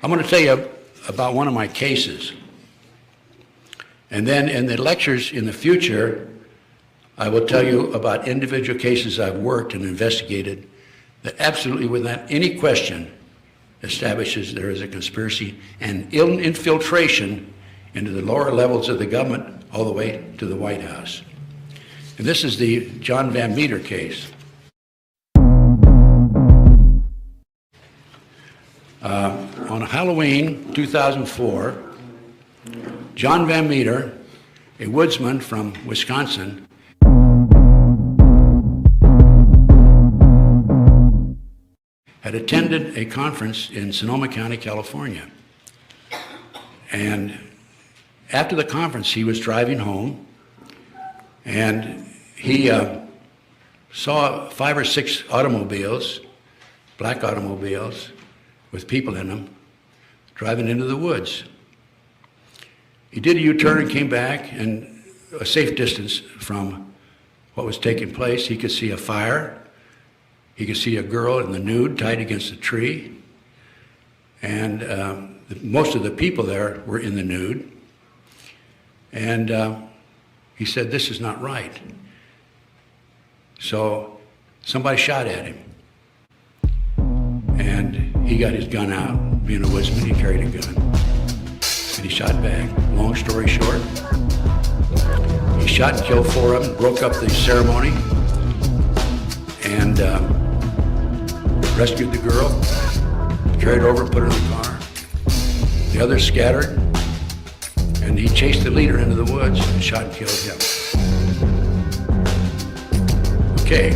I'm going to tell you about one of my cases. And then in the lectures in the future, I will tell you about individual cases I've worked and investigated that absolutely without any question establishes there is a conspiracy and infiltration into the lower levels of the government all the way to the White House. And this is the John Van Meter case. On Halloween 2004, John Van Meter, a woodsman from Wisconsin, had attended a conference in Sonoma County, California. And after the conference, he was driving home, and he saw 5 or 6 automobiles, black automobiles, with people in them, driving into the woods. He did a U-turn and came back, and a safe distance from what was taking place, he could see a fire. He could see a girl in the nude tied against a tree, and most of the people there were in the nude. And he said, "This is not right." So somebody shot at him, and he got his gun out. Being a woodsman, he carried a gun, and he shot back. Long story short, he shot and killed 4 of them, broke up the ceremony, and rescued the girl, carried her over, put her in the car. The others scattered, and he chased the leader into the woods and shot and killed him. Okay,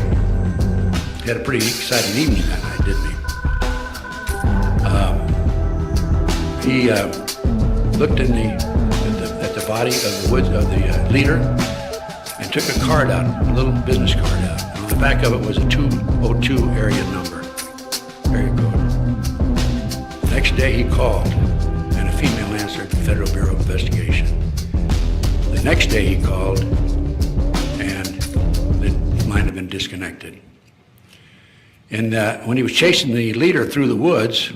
he had a pretty exciting evening that night, didn't he? He looked at the body of the woods of the leader and took a card out, a little business card out. And on the back of it was a 202 area number. Area code. The next day he called, and a female answered the Federal Bureau of Investigation. The next day he called, and the line had been disconnected. And when he was chasing the leader through the woods,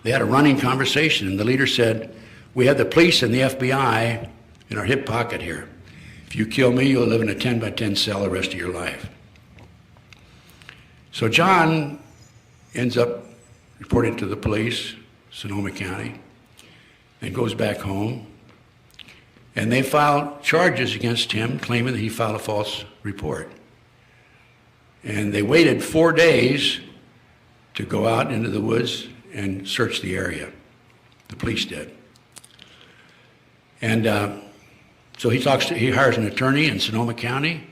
they had a running conversation, and the leader said, "We have the police and the FBI in our hip pocket here. If you kill me, you'll live in a 10 by 10 cell the rest of your life." So John ends up reporting to the police, Sonoma County, and goes back home. And they filed charges against him, claiming that he filed a false report. And they waited 4 days to go out into the woods and search the area. The police did. And so he hires an attorney in Sonoma County,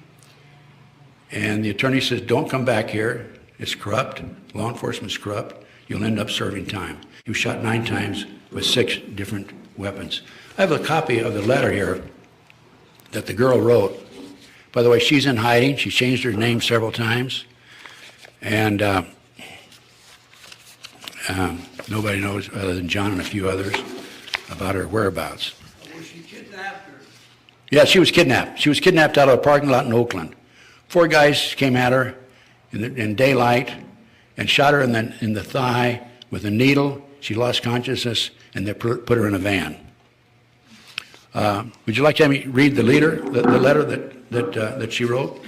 and the attorney says, "Don't come back here. It's corrupt. Law enforcement's corrupt. You'll end up serving time." He was shot 9 times with 6 different weapons. I have a copy of the letter here that the girl wrote. By the way, she's in hiding. She changed her name several times, and nobody knows other than John and a few others about her whereabouts. Was she kidnapped? Yeah, she was kidnapped. She was kidnapped out of a parking lot in Oakland. 4 guys came at her in daylight and shot her in the thigh with a needle. She lost consciousness, and they put her in a van. Would you like to have me read the letter that she wrote?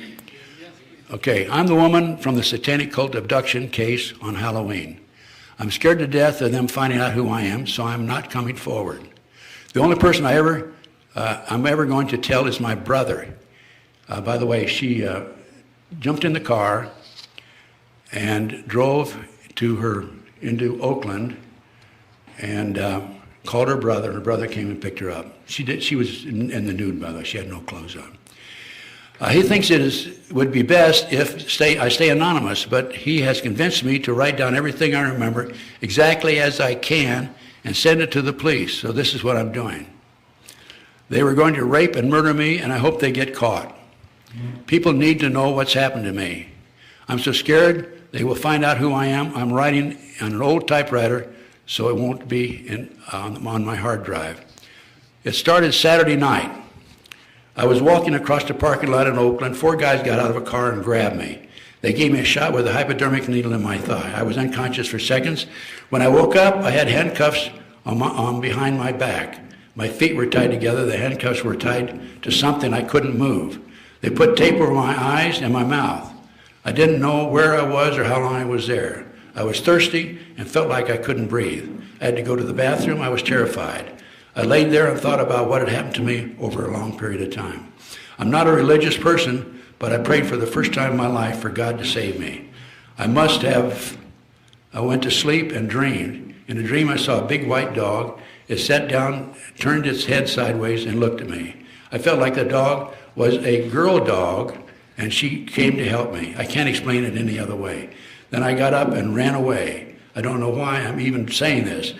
Okay, "I'm the woman from the satanic cult abduction case on Halloween. I'm scared to death of them finding out who I am, so I'm not coming forward. The only person I'm ever going to tell is my brother." By the way, she jumped in the car and drove into Oakland and called her brother. Her brother came and picked her up. She was in the nude, by the way. She had no clothes on. He thinks would be best if I stay anonymous, but he has convinced me to write down everything I remember exactly as I can and send it to the police. So this is what I'm doing. They were going to rape and murder me, and I hope they get caught. People need to know what's happened to me. I'm so scared they will find out who I am. I'm writing on an old typewriter, so it won't be on my hard drive. It started Saturday night. I was walking across the parking lot in Oakland. 4 guys got out of a car and grabbed me. They gave me a shot with a hypodermic needle in my thigh. I was unconscious for seconds. When I woke up, I had handcuffs on behind my back. My feet were tied together. The handcuffs were tied to something I couldn't move. They put tape over my eyes and my mouth. I didn't know where I was or how long I was there. I was thirsty and felt like I couldn't breathe. I had to go to the bathroom. I was terrified. I laid there and thought about what had happened to me over a long period of time. I'm not a religious person, but I prayed for the first time in my life for God to save me. I went to sleep and dreamed. In a dream, I saw a big white dog. It sat down, turned its head sideways, and looked at me. I felt like the dog was a girl dog, and she came to help me. I can't explain it any other way. Then I got up and ran away. I don't know why I'm even saying this.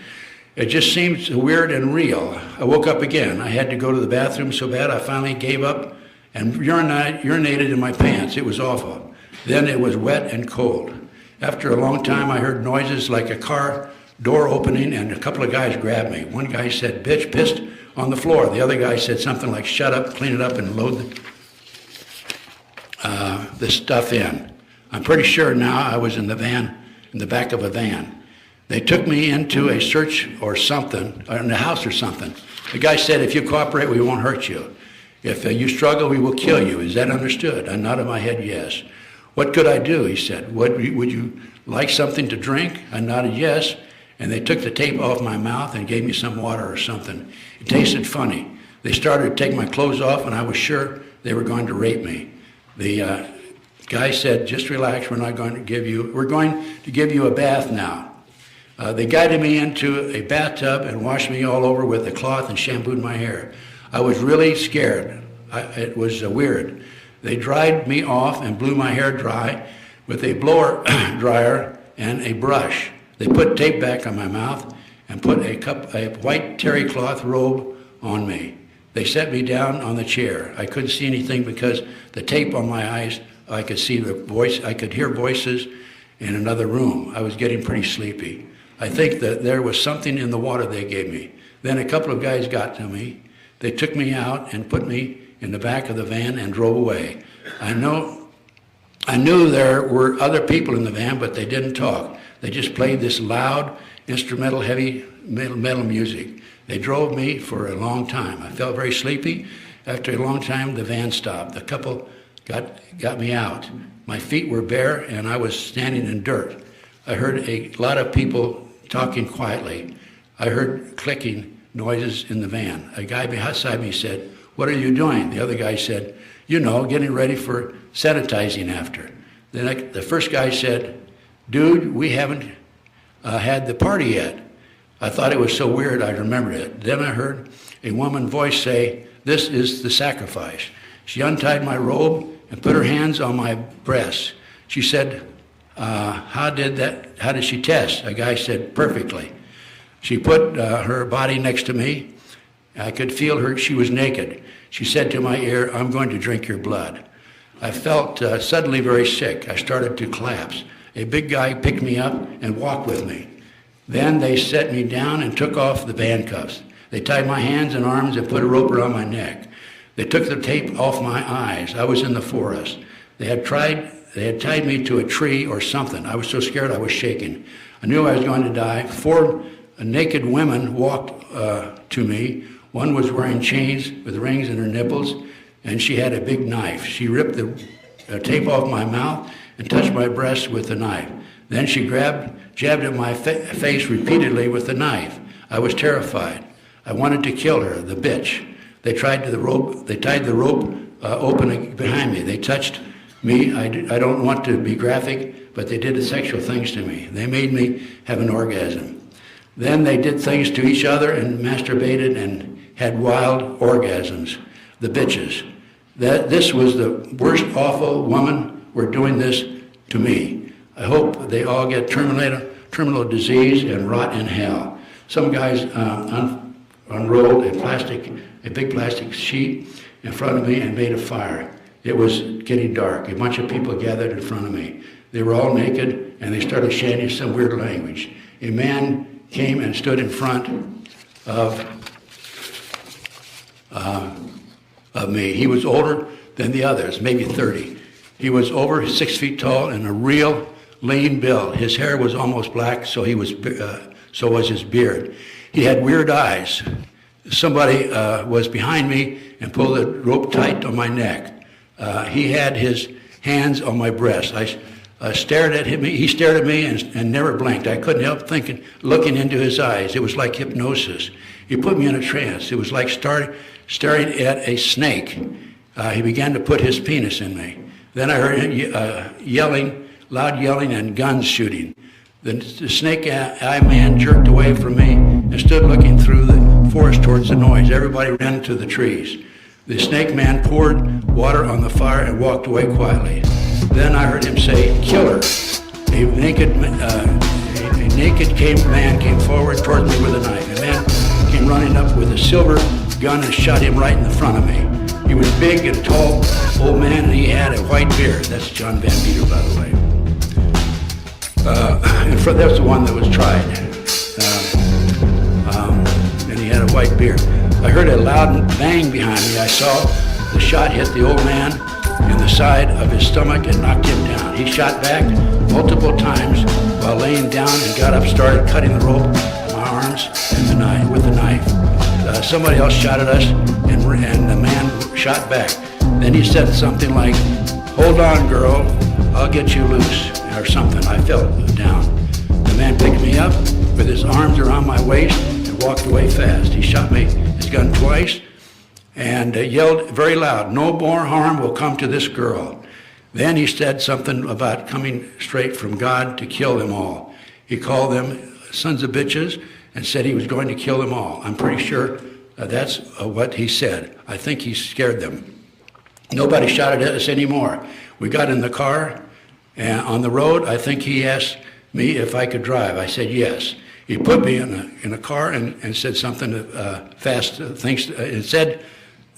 It just seems weird and real. I woke up again. I had to go to the bathroom so bad I finally gave up and urinated in my pants. It was awful. Then it was wet and cold. After a long time, I heard noises like a car door opening, and a couple of guys grabbed me. One guy said, "Bitch, pissed on the floor." The other guy said something like, "Shut up, clean it up, and load the stuff in." I'm pretty sure now I was in the van, in the back of a van. They took me into a search or something, or in the house or something. The guy said, "If you cooperate, we won't hurt you. If you struggle, we will kill you." Is that understood? I nodded my head yes. "What could I do?" he said. Would you like something to drink? I nodded yes. And they took the tape off my mouth and gave me some water or something. It tasted funny. They started to take my clothes off, and I was sure they were going to rape me. The guy said, "Just relax, we're going to give you a bath now." They guided me into a bathtub and washed me all over with a cloth and shampooed my hair. I was really scared. It was weird. They dried me off and blew my hair dry with a blower dryer and a brush. They put tape back on my mouth and put a white terry cloth robe on me. They set me down on the chair. I couldn't see anything because the tape on my eyes. I could see the voice. I could hear voices in another room. I was getting pretty sleepy. I think that there was something in the water they gave me. Then a couple of guys got to me. They took me out and put me in the back of the van and drove away. I knew there were other people in the van, but they didn't talk. They just played this loud, instrumental, heavy metal music. They drove me for a long time. I felt very sleepy. After a long time, the van stopped. The couple got me out. My feet were bare, and I was standing in dirt. I heard a lot of people talking quietly. I heard clicking noises in the van. A guy beside me said, "What are you doing?" The other guy said, "Getting ready for sanitizing after." Then the first guy said, "Dude, we haven't had the party yet." I thought it was so weird I remembered it. Then I heard a woman's voice say, "This is the sacrifice." She untied my robe and put her hands on my breasts. She said, how did she test? A guy said, "Perfectly." She put her body next to me. I could feel her. She was naked. She said to my ear, "I'm going to drink your blood." I felt suddenly very sick. I started to collapse. A big guy picked me up and walked with me. Then they set me down and took off the handcuffs. They tied my hands and arms and put a rope around my neck. They took the tape off my eyes. I was in the forest. They had tied me to a tree or something. I was so scared I was shaking. I knew I was going to die. 4 naked women walked to me. One was wearing chains with rings in her nipples, and she had a big knife. She ripped the tape off my mouth and touched my breast with the knife. Then she jabbed at my face repeatedly with the knife. I was terrified. I wanted to kill her, the bitch. They tied the rope open behind me. They touched me. I don't want to be graphic, but they did sexual things to me. They made me have an orgasm. Then they did things to each other and masturbated and had wild orgasms. The bitches. This was the worst, awful woman were doing this to me. I hope they all get terminal disease and rot in hell. Some guys unrolled a big plastic sheet in front of me and made a fire. It was getting dark. A bunch of people gathered in front of me. They were all naked, and they started chanting some weird language. A man came and stood in front of me. He was older than the others, maybe 30. He was over 6 feet tall and a real lean build. His hair was almost black, so was his beard. He had weird eyes. Somebody was behind me and pulled the rope tight on my neck. He had his hands on my breast. I stared at him. He stared at me and never blinked. I couldn't help looking into his eyes. It was like hypnosis. He put me in a trance. It was like staring at a snake. He began to put his penis in me. Then I heard yelling, loud yelling and guns shooting. The snake-eye man jerked away from me and stood looking through the forest towards the noise. Everybody ran to the trees. The snake man poured water on the fire and walked away quietly. Then I heard him say, "Killer." A naked man came forward towards me with a knife. A man came running up with a silver gun and shot him right in the front of me. He was big and tall, old man, and he had a white beard. That's John Van Meter, by the way. That's the one that was tried. And he had a white beard. I heard a loud bang behind me. I saw the shot hit the old man in the side of his stomach and knocked him down. He shot back multiple times while laying down and got up, started cutting the rope in my arms and with the knife. Somebody else shot at us, and the man shot back. Then he said something like, "Hold on, girl, I'll get you loose," or something. I fell down. The man picked me up with his arms around my waist and walked away fast. He shot me his gun twice and yelled very loud, "No more harm will come to this girl." Then he said something about coming straight from God to kill them all. He called them sons of bitches and said he was going to kill them all. I'm pretty sure that's what he said. I think he scared them. Nobody shouted at us anymore. We got in the car and on the road. I think he asked me if I could drive. I said yes. He put me in a car and said something fast things.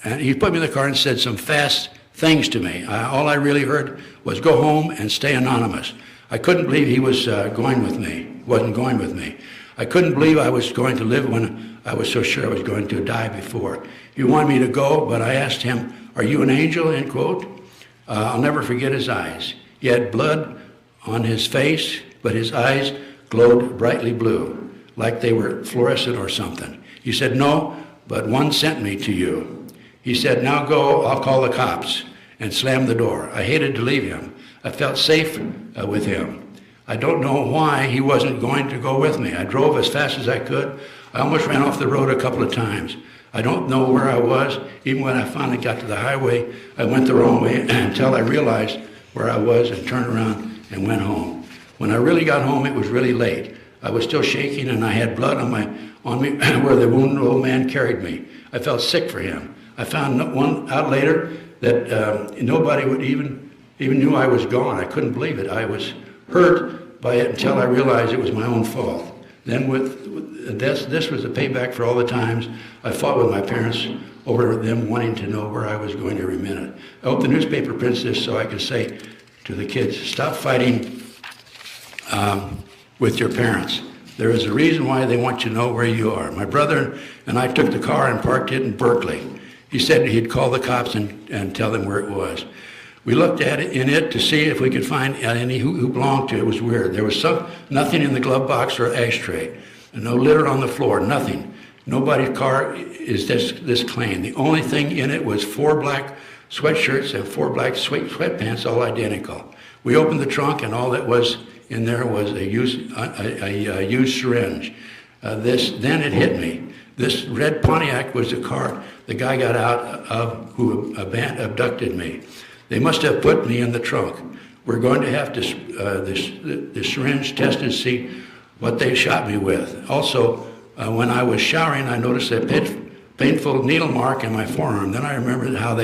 And he put me in the car and said some fast things to me. All I really heard was "Go home and stay anonymous." I couldn't believe he was going with me. Wasn't going with me. I couldn't believe I was going to live when I was so sure I was going to die before. He wanted me to go, but I asked him, "Are you an angel?" End quote. I'll never forget his eyes. He had blood on his face, but his eyes glowed brightly blue, like they were fluorescent or something. He said, "No, but one sent me to you." He said, "Now go, I'll call the cops," and slammed the door. I hated to leave him. I felt safe with him. I don't know why he wasn't going to go with me. I drove as fast as I could. I almost ran off the road a couple of times. I don't know where I was. Even when I finally got to the highway, I went the wrong way until I realized where I was and turned around and went home. When I really got home, it was really late. I was still shaking and I had blood on me where the wounded old man carried me. I felt sick for him. I found out later that nobody would even knew I was gone. I couldn't believe it. I was hurt by it until I realized it was my own fault. Then this was the payback for all the times I fought with my parents over them wanting to know where I was going every minute. I hope the newspaper prints this so I can say to the kids, stop fighting with your parents. There is a reason why they want you to know where you are. My brother and I took the car and parked it in Berkeley. He said he'd call the cops and tell them where it was. We looked at it to see if we could find any who belonged to it. It was weird. There was nothing in the glove box or ashtray. No litter on the floor, nothing. Nobody's car is this clean. The only thing in it was 4 black sweatshirts and 4 black sweatpants, all identical. We opened the trunk and all that was in there was a used syringe. Then it hit me. This red Pontiac was the car the guy got out of who abducted me. They must have put me in the trunk. We're going to have the syringe tested to see what they shot me with. Also, when I was showering, I noticed a painful needle mark in my forearm. Then I remembered how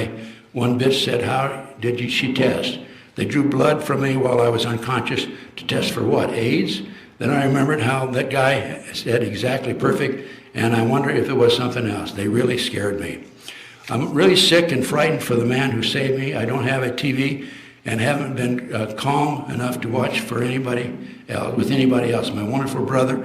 one bitch said, "How did she test?" They drew blood from me while I was unconscious to test for what, AIDS? Then I remembered how that guy said exactly perfect, and I wonder if it was something else. They really scared me. I'm really sick and frightened for the man who saved me. I don't have a TV and haven't been calm enough to watch for anybody else, with anybody else. My wonderful brother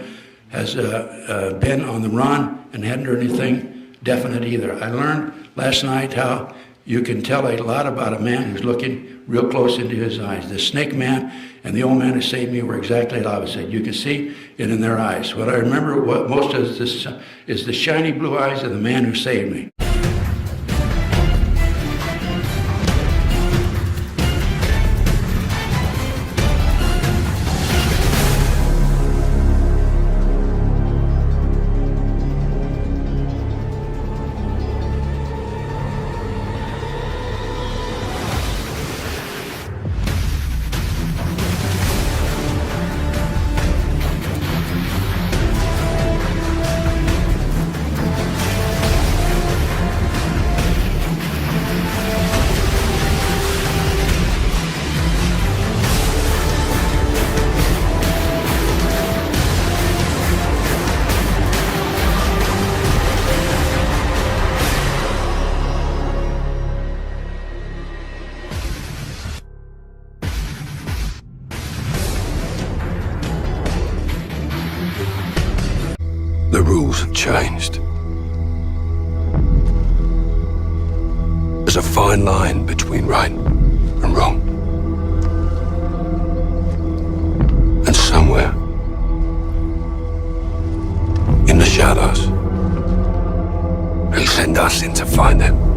has been on the run and hadn't heard anything definite either. I learned last night how you can tell a lot about a man who's looking real close into his eyes. The snake man and the old man who saved me were exactly opposite. You can see it in their eyes. What I remember most is the shiny blue eyes of the man who saved me. The rules have changed. There's a fine line between right and wrong. And somewhere, in the shadows, they send us in to find them.